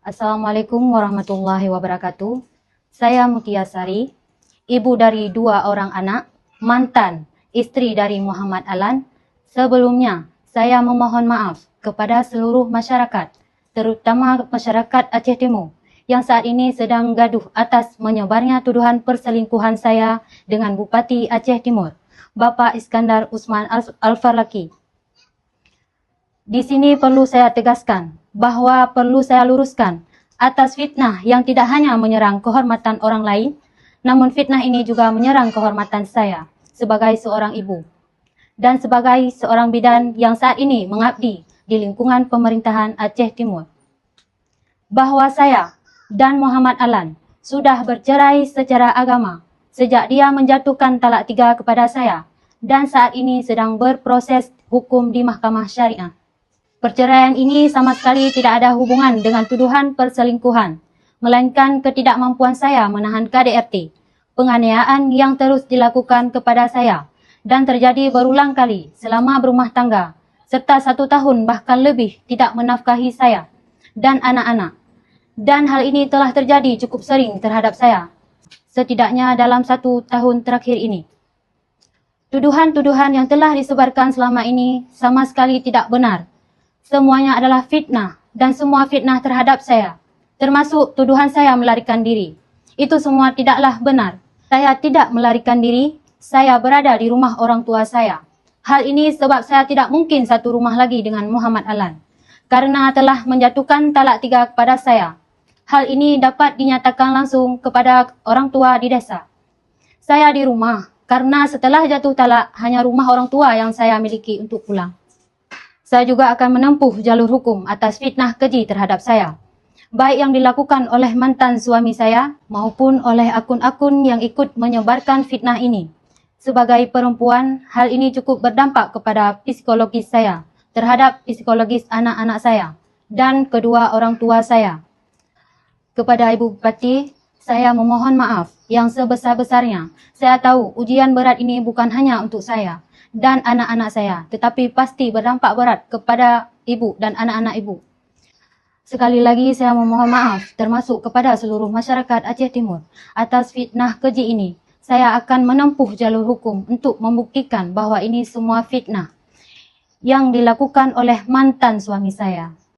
Assalamualaikum warahmatullahi wabarakatuh. Saya Mutia Sari, ibu dari 2 orang anak, mantan istri dari Muhammad Alan. Sebelumnya, saya memohon maaf kepada seluruh masyarakat, terutama masyarakat Aceh Timur, yang saat ini sedang gaduh atas menyebarnya tuduhan perselingkuhan saya dengan Bupati Aceh Timur, Bapak Iskandar Usman Al-Farlaki. Di sini perlu saya tegaskan bahwa perlu saya luruskan atas fitnah yang tidak hanya menyerang kehormatan orang lain, namun fitnah ini juga menyerang kehormatan saya sebagai seorang ibu dan sebagai seorang bidan yang saat ini mengabdi di lingkungan pemerintahan Aceh Timur. Bahwa saya dan Muhammad Alan sudah bercerai secara agama sejak dia menjatuhkan talak 3 kepada saya dan saat ini sedang berproses hukum di Mahkamah Syariah. Perceraian ini sama sekali tidak ada hubungan dengan tuduhan perselingkuhan, melainkan ketidakmampuan saya menahan KDRT, penganiayaan yang terus dilakukan kepada saya dan terjadi berulang kali selama berumah tangga, serta 1 tahun bahkan lebih tidak menafkahi saya dan anak-anak. Dan hal ini telah terjadi cukup sering terhadap saya, setidaknya dalam 1 tahun terakhir ini. Tuduhan-tuduhan yang telah disebarkan selama ini sama sekali tidak benar. Semuanya adalah fitnah dan semua fitnah terhadap saya, termasuk tuduhan saya melarikan diri. Itu semua tidaklah benar. Saya tidak melarikan diri, saya berada di rumah orang tua saya. Hal ini sebab saya tidak mungkin satu rumah lagi dengan Muhammad Alan, karena telah menjatuhkan talak 3 kepada saya. Hal ini dapat dinyatakan langsung kepada orang tua di desa. Saya di rumah karena setelah jatuh talak hanya rumah orang tua yang saya miliki untuk pulang. Saya juga akan menempuh jalur hukum atas fitnah keji terhadap saya, baik yang dilakukan oleh mantan suami saya maupun oleh akun-akun yang ikut menyebarkan fitnah ini. Sebagai perempuan, hal ini cukup berdampak kepada psikologis saya, terhadap psikologis anak-anak saya, dan kedua orang tua saya. Kepada Ibu Bupati, saya memohon maaf yang sebesar-besarnya. Saya tahu ujian berat ini bukan hanya untuk saya dan anak-anak saya, tetapi pasti berdampak berat kepada ibu dan anak-anak ibu. Sekali lagi saya memohon maaf termasuk kepada seluruh masyarakat Aceh Timur atas fitnah keji ini. Saya akan menempuh jalur hukum untuk membuktikan bahwa ini semua fitnah yang dilakukan oleh mantan suami saya.